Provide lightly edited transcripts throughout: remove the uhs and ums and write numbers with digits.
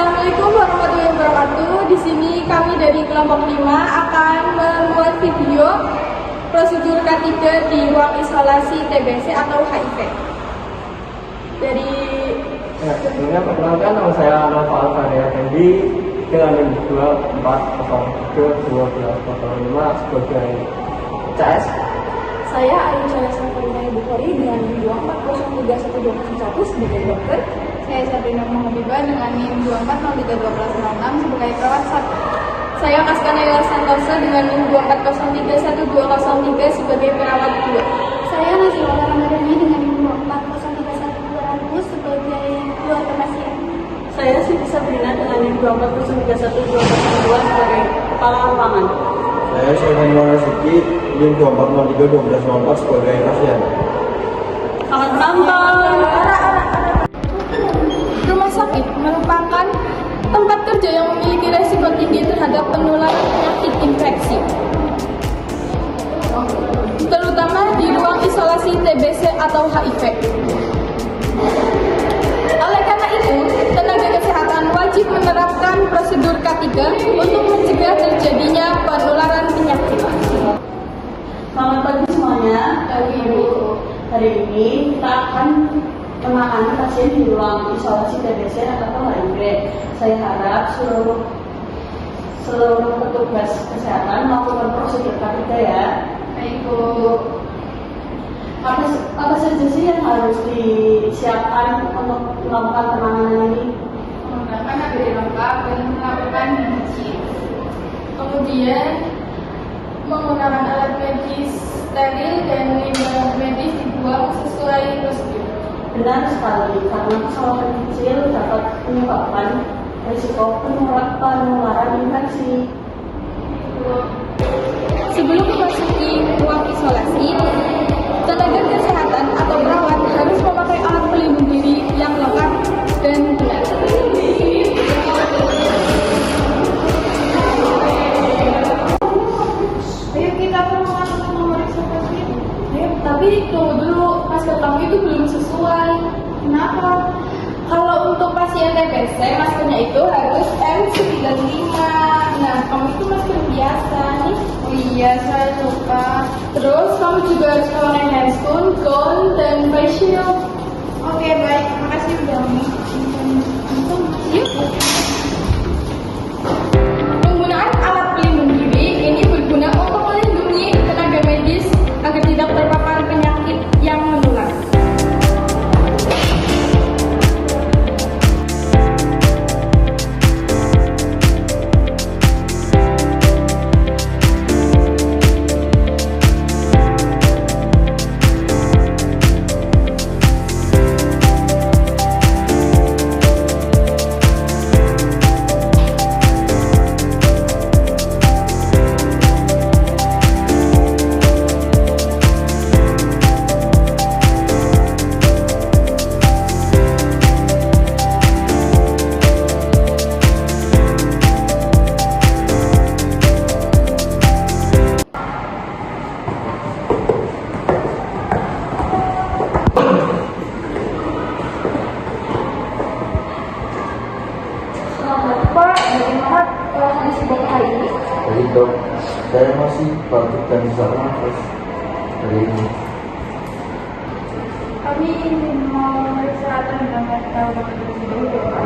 Assalamualaikum warahmatullahi wabarakatuh. Di sini kami dari kelompok 5 akan membuat video prosedur K3 di ruang isolasi TBC atau HIV. Sebelumnya perkenalkan, nama saya Nafa Alfaria Fendi dengan NIM 24031205 sebagai CS. Saya Aisyah Safarina Bukhari dengan NIM 24031201 sebagai dokter. Saya Sabrina Muhammadibah dengan NIM 24031206 sebagai perawat 1. Saya Kaska Naila Santosa dengan NIM 24031203 sebagai perawat 2. Saya Nazila Ramadhani dengan NIM 24031200 sebagai keluarga pasien. Saya Siti Sabrina dengan NIM 24031202 sebagai kepala ruangan. Saya Syaitan Warasiki NIM 24031204 sebagai pasien. Selamat menonton. Rumah sakit merupakan tempat kerja yang memiliki resiko tinggi terhadap penularan penyakit infeksi, terutama di ruang isolasi TBC atau HIV. Oleh karena itu, tenaga kesehatan wajib menerapkan prosedur K3 untuk mencegah terjadinya penularan penyakit. Selamat pagi semuanya. Hari ini kita akan menangani pasien di ruang isolasi TBC atau HIV. Saya harap seluruh petugas kesehatan melakukan prosedur K3 ya. Baik, Bu. Apa saja sih yang harus disiapkan untuk melakukan penanganan ini? Menggunakan APD lengkap dan melakukan higienis. Kemudian menggunakan alat medis steril dan limbah medis dibuang sesuai prosedur. Benar sekali, karena kesalahan kecil dapat menyebabkan risiko penularan infeksi. Sebelum memasuki ruang isolasi, tenaga kesehatan atau perawat harus memakai alat pelindung diri yang lengkap dan benar. Ayo kita perlukan untuk memeriksa pasien. Tapi tunggu dulu, masker kamu itu belum sesuai. Kenapa? Kalau untuk pasien TBC, maskernya itu harus N95. Nah, kamu itu masker biasa nih. Oh iya, saya lupa. Terus kamu juga harus memakai handscoon, gown, dan face shield. Oke, baik. Makasih udah Yuk. Penggunaan alat pelindung diri ini berguna untuk melindungi tenaga medis agar tidak terpapar penyakit yang menular. Pak, bagaimana kondisi Bapak hari ini? Jadi dok, saya masih batuk dan sesak nafas hari ini. Kami ingin mau memeriksa tenaga Bapak terlebih dahulu, Pak.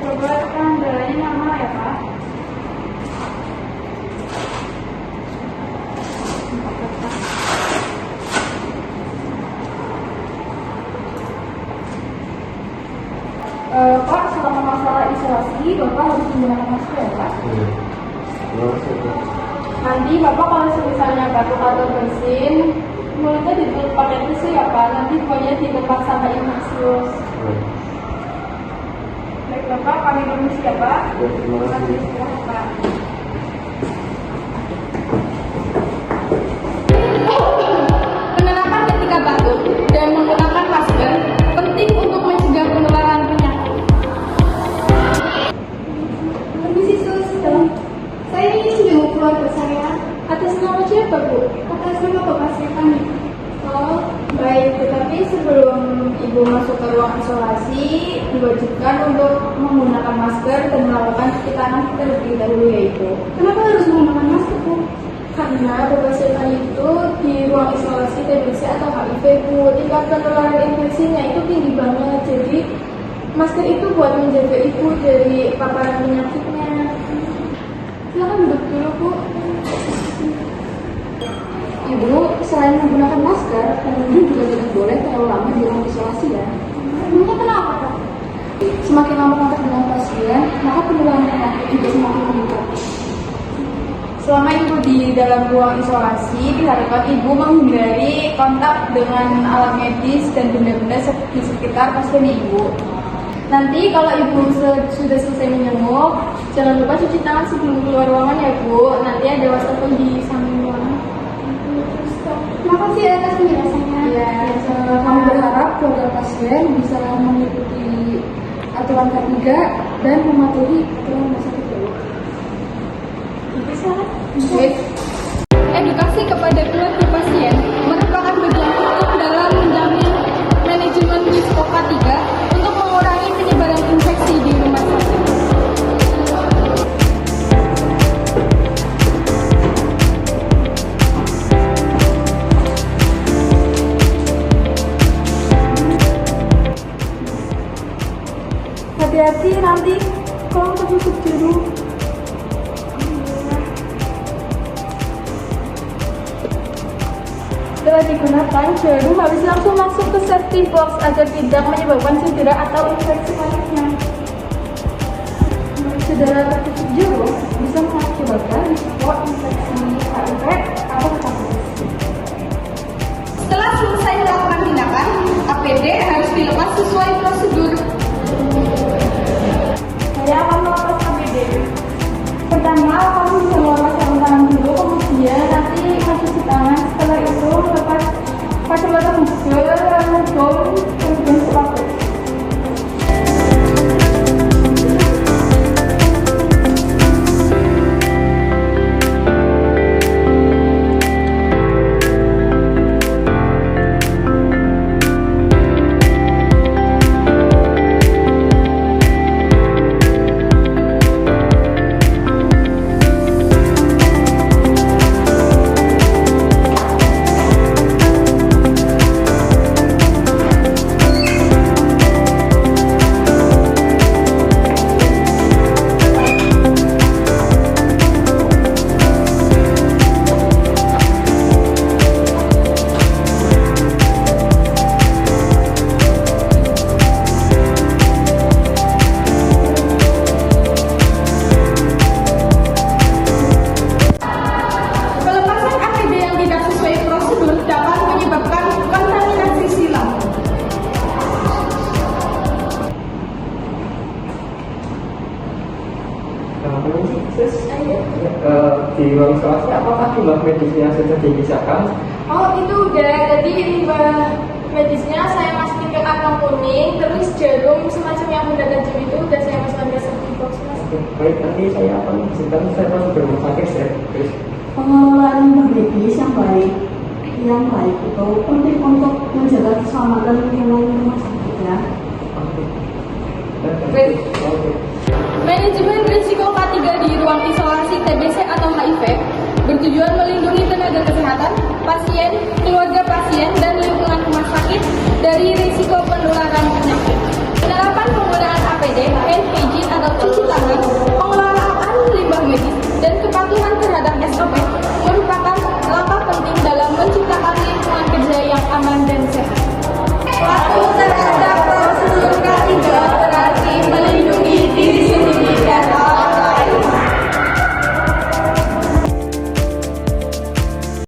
Coba kan jalannya normal ya Pak. Pak, selama masalah isolasi, Bapak harus menggunakan masker ya Pak. Iya. Terima kasih. Nanti Bapak kalau misalnya batuk atau bersin, mulutnya ditutup pakai tisu ya Pak. Nanti pokoknya di tempat sampah infeksius. Baik. Baik Bapak, kami permisi ya Pak. Ya, terima kasih. Silahkan, Pak. Penerapan ketika batuk dan menggunakan masker penting untuk mencegah penularan penyakit. Permisi sus, saya ingin menjenguk keluarga saya. Atas nama siapa Bu? Atas nama bapak saya kami. Oh, baik. Tetapi sebelum Ibu masuk ke ruang isolasi, diwajibkan untuk menggunakan masker dan melakukan cuci tangan terlebih dahulu ya Ibu. Kenapa harus menggunakan masker bu? Karena bapak saya itu di ruang isolasi TBC atau HIV Bu, tingkat penularan infeksinya itu tinggi banget. Jadi masker itu buat menjaga Ibu dari paparan penyakitnya. Silakan duduk dulu Bu. Ibu, selain menggunakan masker, pengunjung juga tidak boleh terlalu lama di ruang isolasi ya. Emangnya kenapa Pak? Semakin lama kontak dengan pasien, maka penularan penyakit juga semakin meningkat. Selama Ibu di dalam ruang isolasi, diharapkan Ibu menghindari kontak dengan alat medis dan benda-benda di sekitar pasien Ibu. Nanti kalau Ibu sudah selesai menjenguk, jangan lupa cuci tangan sebelum keluar ruangan ya Bu. Nanti ada wastafel di samping ruangan. Terima kasih atas penjelasannya. Ya, kami berharap keluarga pasien bisa mengikuti aturan K3 dan mematuhi aturan rumah sakit dulu. Bisa. Edukasi kepada keluarga pasien merupakan bagian penting dalam menjamin manajemen risiko K3 untuk mengurangi penyebaran infeksi di rumah sakit. Hati-hati nanti kalau tertutup jeruk. Setelah digunakan, jarum harus langsung masuk ke safety box agar tidak menyebabkan cedera atau infeksi lainnya. Cedera tertutup jarum bisa mengakibatkan risiko infeksi HIV atau hepatitis. Setelah selesai melakukan tindakan, APD harus dilepas sesuai prosedur. Saya akan melepas APD. Pertama, kamu bisa melepas sarung tangan dulu, kemudian nanti cuci tangan. Setelah itu, lepas kacamata hijau, gaun, kemudian sepatu. Di ruang isolasi apakah limbah medisnya sudah dipisahkan? Oh itu udah, jadi limbah medisnya saya masukin ke kantong kuning, terus jarum semacam yang benda tajam itu udah saya masukkan ke safety box mas. Oke, baik, nanti saya akan izinkan saya masuk ke rumah sakit ya. Terus Pengelolaan limbah medis yang baik itu penting untuk menjaga keselamatan lingkungan rumah sakit ya. oke. Baik. Oke. Manajemen risiko K3 di ruang isolasi TBC atau HIV bertujuan melindungi tenaga kesehatan, pasien, keluarga pasien, dan lingkungan rumah sakit dari risiko penularan penyakit. Penerapan penggunaan APD, hand hygiene atau cuci tangan, pengelolaan limbah medis, dan kepatuhan terhadap SOP